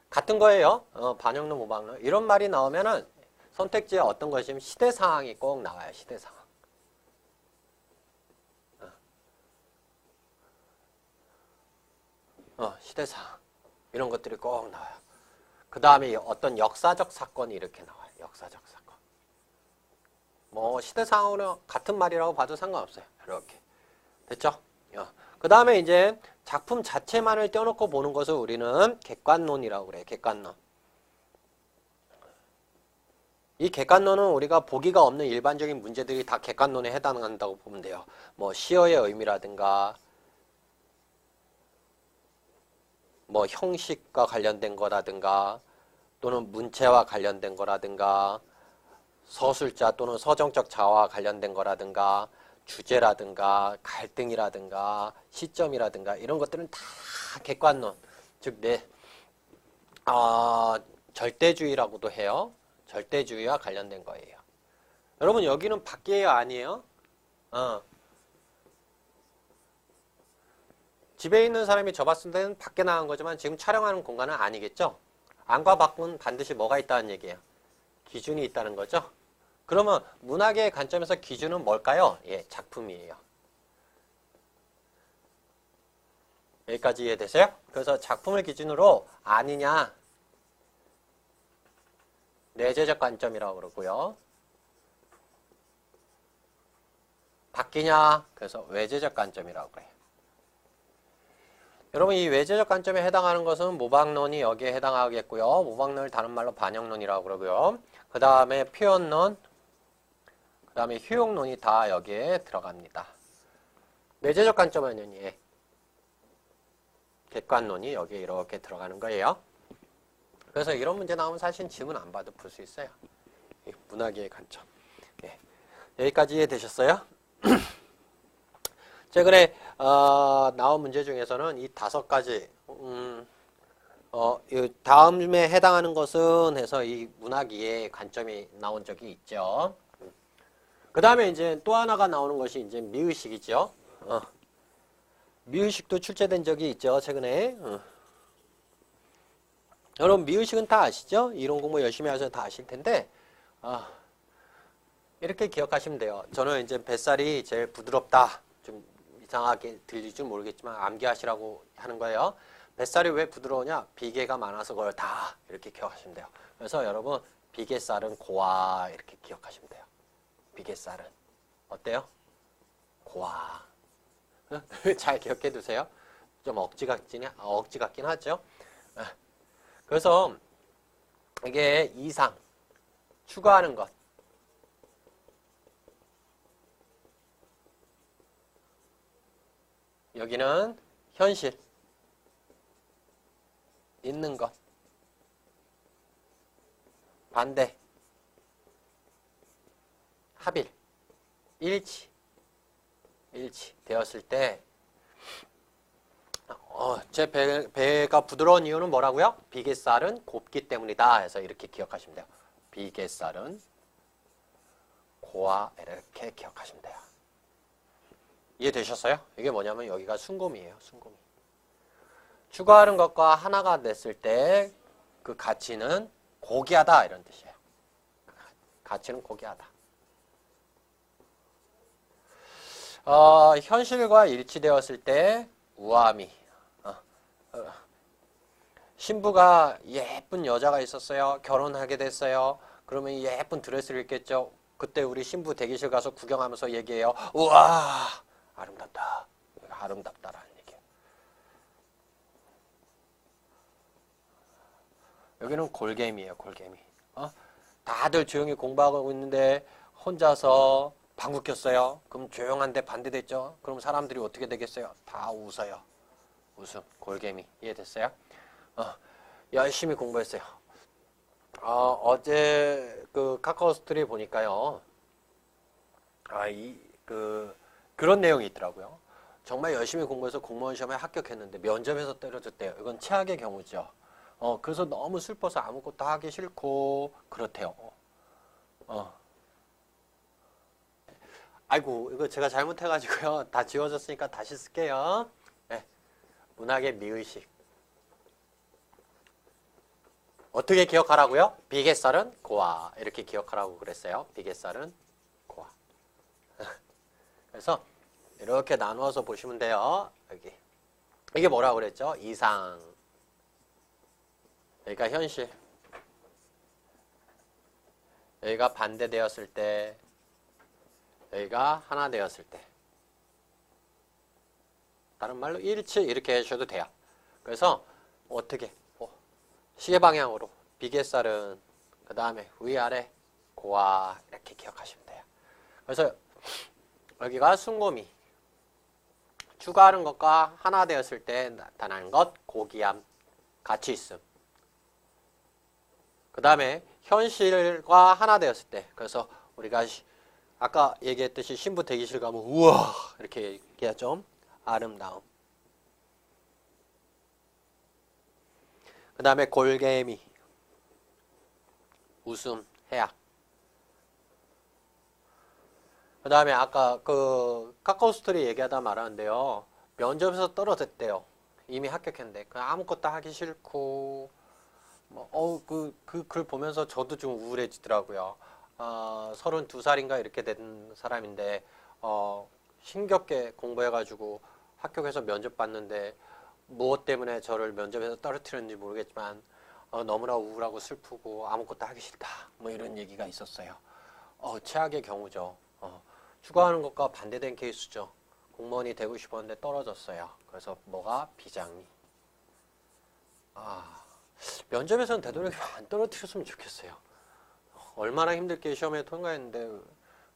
같은 거예요. 반영론, 모방론. 이런 말이 나오면은 선택지에 어떤 것이면 시대상황이 꼭 나와요. 시대상황. 시대상황. 이런 것들이 꼭 나와요. 그 다음에 어떤 역사적 사건이 이렇게 나와요. 역사적 사건. 뭐 시대상황으로 같은 말이라고 봐도 상관없어요. 이렇게. 됐죠? 그 다음에 이제 작품 자체만을 떼어놓고 보는 것을 우리는 객관론이라고 그래요. 객관론. 이 객관론은 우리가 보기가 없는 일반적인 문제들이 다 객관론에 해당한다고 보면 돼요. 뭐 시어의 의미라든가 뭐 형식과 관련된 거라든가 또는 문체와 관련된 거라든가 서술자 또는 서정적 자와 관련된 거라든가 주제라든가 갈등이라든가 시점이라든가 이런 것들은 다 객관론, 즉 절대주의라고도 해요. 절대주의와 관련된 거예요. 여러분 여기는 밖이에요, 아니에요? 집에 있는 사람이 저 봤을 때는 밖에 나간 거지만 지금 촬영하는 공간은 아니겠죠? 안과 밖은 반드시 뭐가 있다는 얘기예요? 기준이 있다는 거죠? 그러면 문학의 관점에서 기준은 뭘까요? 예, 작품이에요. 여기까지 이해되세요? 그래서 작품을 기준으로 아니냐, 내재적 관점이라고 그러고요. 바뀌냐, 그래서 외재적 관점이라고 그래요. 여러분 이 외재적 관점에 해당하는 것은 모방론이 여기에 해당하겠고요. 모방론을 다른 말로 반영론이라고 그러고요. 그 다음에 표현론, 그 다음에 효용론이 다 여기에 들어갑니다. 내재적 관점은 예, 객관론이 여기에 이렇게 들어가는 거예요. 그래서 이런 문제 나오면 사실 지문 안 봐도 풀 수 있어요. 문학의 관점. 예. 여기까지 이해되셨어요? 최근에 나온 문제 중에서는 이 5가지 이 다음에 해당하는 것은 해서 이 문학 이해의 관점이 나온 적이 있죠. 그 다음에 이제 또 하나가 나오는 것이 이제 미의식이죠. 미의식도 출제된 적이 있죠, 최근에. 여러분 미의식은 다 아시죠? 이론 공부 열심히 하셔서 다 아실 텐데 이렇게 기억하시면 돼요. 저는 이제 뱃살이 제일 부드럽다. 좀 이상하게 들릴지 모르겠지만 암기하시라고 하는 거예요. 뱃살이 왜 부드러우냐? 비계가 많아서 그렇다. 이렇게 기억하시면 돼요. 그래서 여러분 비계살은 고와 이렇게 기억하시면 돼요. 비계살은 어때요? 고와. 잘 기억해 두세요. 좀 억지 같긴 하죠. 그래서 이게 이상, 추가하는 것. 여기는 현실, 있는 것. 반대, 합일, 일치 되었을 때 제 배가 부드러운 이유는 뭐라고요? 비계살은 곱기 때문이다 해서 이렇게 기억하시면 돼요. 비계살은 고와 이렇게 기억하시면 돼요. 이해되셨어요? 이게 뭐냐면 여기가 순곰이에요. 순곰이. 추가하는 것과 하나가 됐을 때 그 가치는 고귀하다 이런 뜻이에요. 가치는 고귀하다. 현실과 일치되었을 때 우아함이. 신부가 예쁜 여자가 있었어요. 결혼하게 됐어요. 그러면 예쁜 드레스를 입겠죠. 그때 우리 신부 대기실 가서 구경하면서 얘기해요. 우와 아름답다. 아름답다라는 얘기예요. 여기는 골개미예요. 골개미. 다들 조용히 공부하고 있는데 혼자서 방구 꼈어요. 그럼 조용한데 반대됐죠. 그럼 사람들이 어떻게 되겠어요? 다 웃어요. 웃음. 골개미. 이해됐어요? 열심히 공부했어요. 어제 그 카카오 스토리 보니까요. 그런 내용이 있더라고요. 정말 열심히 공부해서 공무원 시험에 합격했는데 면접에서 때려줬대요. 이건 최악의 경우죠. 그래서 너무 슬퍼서 아무것도 하기 싫고 그렇대요. 아이고 이거 제가 잘못해가지고요. 다 지워졌으니까 다시 쓸게요. 네. 문학의 미의식. 어떻게 기억하라고요? 비계살은 고와 이렇게 기억하라고 그랬어요. 비계살은 고와. 그래서 이렇게 나누어서 보시면 돼요. 여기 이게 뭐라고 그랬죠? 이상. 여기가 현실. 여기가 반대되었을 때. 여기가 하나 되었을 때. 다른 말로 일치 이렇게 하셔도 돼요. 그래서 어떻게 시계 방향으로 비계살은 그 다음에 위아래 고아 이렇게 기억하시면 돼요. 그래서 여기가 순고미. 추가하는 것과 하나 되었을 때 나타나는 것, 고기함, 같이 있음. 그 다음에 현실과 하나 되었을 때, 그래서 우리가 아까 얘기했듯이 신부 대기실 가면 우와 이렇게 얘기하죠. 아름다움. 그 다음에 골개미, 웃음, 해악. 그 다음에 아까 그 카카오 스토리 얘기하다 말았는데요. 면접에서 떨어졌대요. 이미 합격했는데 아무것도 하기 싫고 그 글 보면서 저도 좀 우울해지더라고요. 32살인가 이렇게 된 사람인데 힘겹게 공부해가지고 합격해서 면접 봤는데 무엇 때문에 저를 면접에서 떨어뜨렸는지 모르겠지만 너무나 우울하고 슬프고 아무것도 하기 싫다 뭐 이런 얘기가 있었어요. 최악의 경우죠. 추구하는 것과 반대된 케이스죠. 공무원이 되고 싶었는데 떨어졌어요. 그래서 뭐가 비장미. 면접에서는 되도록이면 안 떨어뜨렸으면 좋겠어요. 얼마나 힘들게 시험에 통과했는데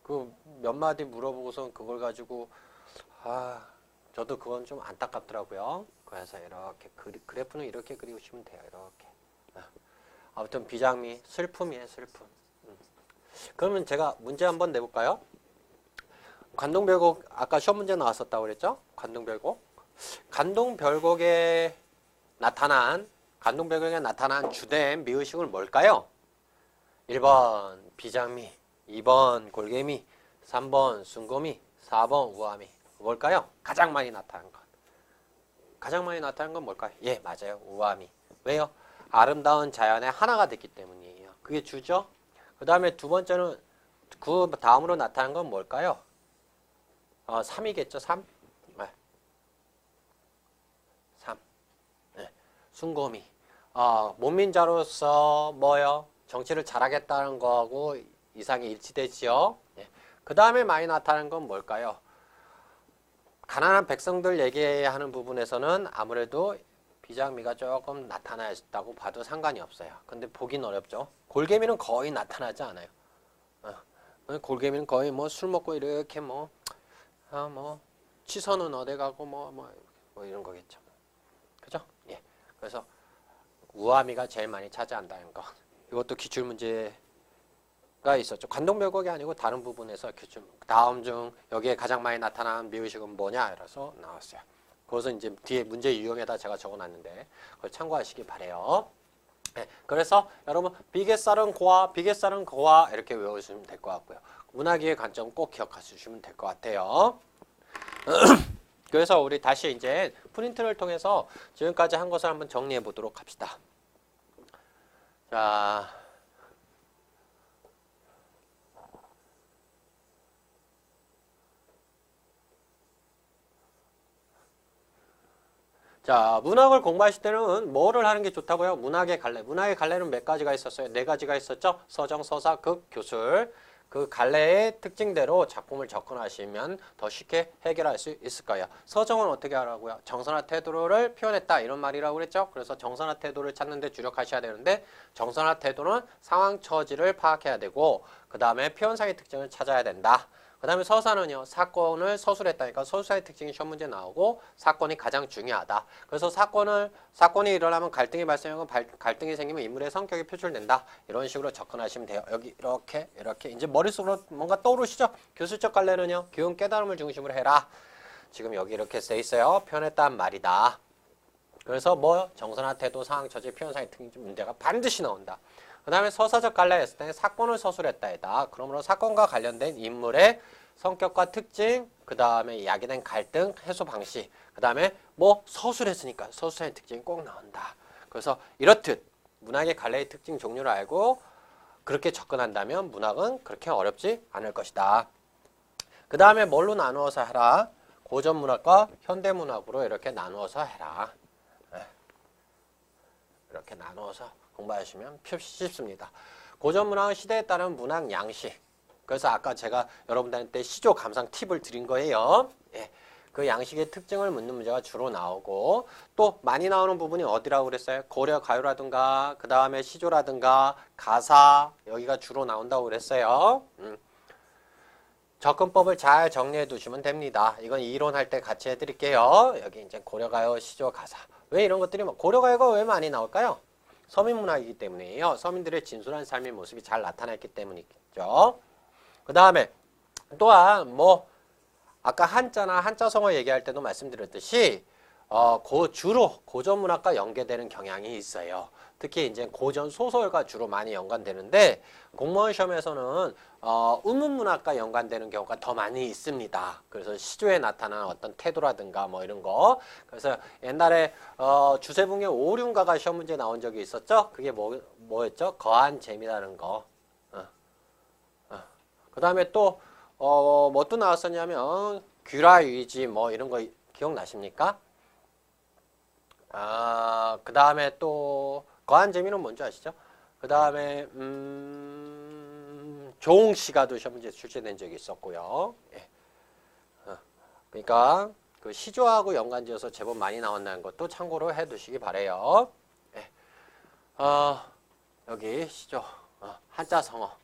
그 몇 마디 물어보고선 그걸 가지고 저도 그건 좀 안타깝더라고요. 그래서 이렇게 그래프는 이렇게 그리시면 돼요. 이렇게. 아무튼 비장미, 슬픔이에요. 슬픔. 그러면 제가 문제 한번 내볼까요? 관동별곡 아까 시험 문제 나왔었다고 그랬죠? 관동별곡. 관동별곡에 나타난 주된 미의식은 뭘까요? 1번 비장미, 2번 골개미, 3번 순고미, 4번 우아미. 뭘까요? 가장 많이 나타난 것. 가장 많이 나타난 건 뭘까요? 예, 맞아요. 우아미. 왜요? 아름다운 자연의 하나가 됐기 때문이에요. 그게 주죠? 그 다음에 두 번째는 그 다음으로 나타난 건 뭘까요? 3이겠죠? 3? 네. 3. 네. 순고미. 문민자로서 뭐요? 정치를 잘하겠다는 거하고 이상이 일치되지요? 네. 그 다음에 많이 나타나는 건 뭘까요? 가난한 백성들 얘기하는 부분에서는 아무래도 비장미가 조금 나타나있다고 봐도 상관이 없어요. 근데 보긴 어렵죠. 골개미는 거의 나타나지 않아요. 골개미는 거의 뭐 술 먹고 이렇게 치선은 어디 가고 뭐 이런 거겠죠. 그죠? 예. 그래서 우아미가 제일 많이 차지한다는 거. 이것도 기출 문제가 있었죠. 관동별곡이 아니고 다른 부분에서 기출. 다음 중 여기에 가장 많이 나타난 미의식은 뭐냐? 이래서 나왔어요. 그것은 이제 뒤에 문제 유형에다 제가 적어놨는데 그걸 참고하시기 바래요. 네, 그래서 여러분 비갯살은 고아, 비갯살은 고아 이렇게 외우시면 될 것 같고요. 문학의 관점 꼭 기억하시면 될 것 같아요. 그래서 우리 다시 이제 프린트를 통해서 지금까지 한 것을 한번 정리해 보도록 합시다. 자, 문학을 공부하실 때는 뭐를 하는 게 좋다고요? 문학의 갈래. 문학의 갈래는 몇 가지가 있었어요? 4가지가 있었죠? 서정, 서사, 극, 교술. 그 갈래의 특징대로 작품을 접근하시면 더 쉽게 해결할 수 있을 거예요. 서정은 어떻게 하라고요? 정서나 태도를 표현했다 이런 말이라고 그랬죠? 그래서 정서나 태도를 찾는 데 주력하셔야 되는데 정서나 태도는 상황 처지를 파악해야 되고 그 다음에 표현상의 특징을 찾아야 된다. 그 다음에 서사는요. 사건을 서술했다니까 서술사의 특징이 시험 문제 나오고 사건이 가장 중요하다. 그래서 사건이 일어나면 갈등이 발생하고 갈등이 생기면 인물의 성격이 표출된다. 이런 식으로 접근하시면 돼요. 여기 이렇게 이제 머릿속으로 뭔가 떠오르시죠? 교수적 갈래는요. 교훈 깨달음을 중심으로 해라. 지금 여기 이렇게 써 있어요. 표현했단 말이다. 그래서 정서나 태도, 상황, 처지, 표현상의 특징 문제가 반드시 나온다. 그 다음에 서사적 갈래였을 때 사건을 서술했다이다. 그러므로 사건과 관련된 인물의 성격과 특징, 그 다음에 야기된 갈등, 해소 방식, 그 다음에 서술했으니까 서술의 특징이 꼭 나온다. 그래서 이렇듯 문학의 갈래의 특징 종류를 알고 그렇게 접근한다면 문학은 그렇게 어렵지 않을 것이다. 그 다음에 뭘로 나누어서 해라? 고전문학과 현대문학으로 이렇게 나누어서 해라. 이렇게 나누어서 공부하시면 쉽습니다. 고전문학은 시대에 따른 문학 양식. 그래서 아까 제가 여러분들한테 시조 감상 팁을 드린 거예요. 예. 그 양식의 특징을 묻는 문제가 주로 나오고 또 많이 나오는 부분이 어디라고 그랬어요? 고려 가요라든가 그 다음에 시조라든가 가사 여기가 주로 나온다고 그랬어요. 접근법을 잘 정리해 두시면 됩니다. 이건 이론할 때 같이 해드릴게요. 여기 이제 고려가요, 시조, 가사. 왜 이런 것들이 고려가요가 왜 많이 나올까요? 서민문화이기 때문이에요. 서민들의 진솔한 삶의 모습이 잘 나타났기 때문이겠죠. 그 다음에 또한 뭐 아까 한자나 한자성어 얘기할 때도 말씀드렸듯이 주로 고전 문학과 연계되는 경향이 있어요. 특히 이제 고전 소설과 주로 많이 연관되는데 공무원 시험에서는 우문 문학과 연관되는 경우가 더 많이 있습니다. 그래서 시조에 나타나는 어떤 태도라든가 뭐 이런 거. 그래서 옛날에 주세붕의 오륜가가 시험 문제 나온 적이 있었죠. 그게 뭐였죠? 거한 재미라는 거. 그 다음에 또 뭐 또 나왔었냐면 귀라유지 뭐 이런 거 기억나십니까? 그 다음에 또 거한 재미는 뭔지 아시죠? 그 다음에 조홍시가도 시험 문제 출제된 적이 있었고요. 예. 그러니까 그 시조하고 연관지어서 제법 많이 나온다는 것도 참고로 해두시기 바래요. 예. 여기 시조 한자성어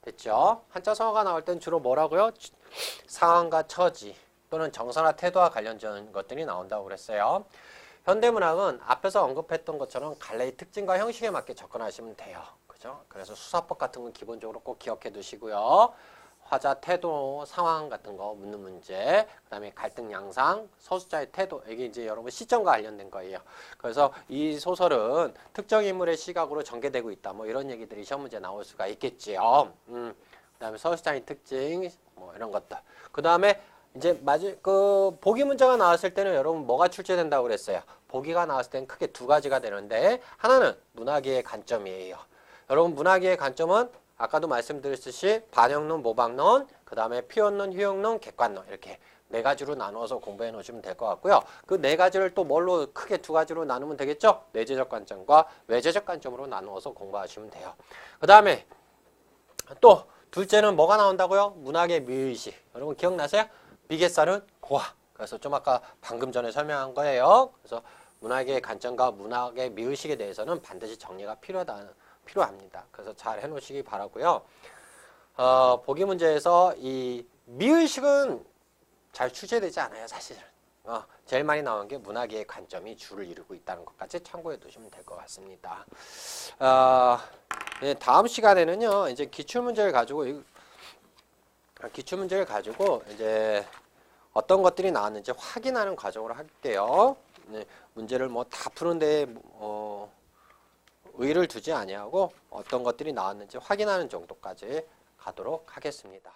됐죠? 한자성어가 나올 땐 주로 뭐라고요? 상황과 처지 또는 정서나 태도와 관련된 것들이 나온다고 그랬어요. 현대문학은 앞에서 언급했던 것처럼 갈래의 특징과 형식에 맞게 접근하시면 돼요. 그죠? 그래서 수사법 같은 건 기본적으로 꼭 기억해 두시고요. 화자, 태도, 상황 같은 거 묻는 문제, 그 다음에 갈등 양상, 서술자의 태도, 이게 이제 여러분 시점과 관련된 거예요. 그래서 이 소설은 특정 인물의 시각으로 전개되고 있다. 뭐 이런 얘기들이 시험 문제 나올 수가 있겠지요. 그 다음에 서술자의 특징, 뭐 이런 것들. 그 다음에 이제 보기 문제가 나왔을 때는 여러분 뭐가 출제된다고 그랬어요? 보기가 나왔을 때는 크게 두 가지가 되는데 하나는 문학의 관점이에요. 여러분 문학의 관점은 아까도 말씀드렸듯이 반영론, 모방론, 그 다음에 표현론, 효용론, 객관론 이렇게 네 가지로 나누어서 공부해 놓으시면 될 것 같고요. 그 네 가지를 또 뭘로 크게 두 가지로 나누면 되겠죠? 내재적 관점과 외재적 관점으로 나누어서 공부하시면 돼요. 그 다음에 또 둘째는 뭐가 나온다고요? 문학의 미의식. 여러분 기억나세요? 비개살은 고화. 그래서 좀 아까 방금 전에 설명한 거예요. 그래서 문학의 관점과 문학의 미의식에 대해서는 반드시 정리가 필요합니다. 그래서 잘 해놓으시기 바라고요. 보기 문제에서 이 미의식은 잘 출제되지 않아요, 사실은. 제일 많이 나온 게 문학의 관점이 주를 이루고 있다는 것까지 참고해 두시면 될 것 같습니다. 다음 시간에는요, 이제 기출문제를 가지고 이제 어떤 것들이 나왔는지 확인하는 과정으로 할게요. 문제를 뭐 다 푸는데 의의를 두지 아니하고 어떤 것들이 나왔는지 확인하는 정도까지 가도록 하겠습니다.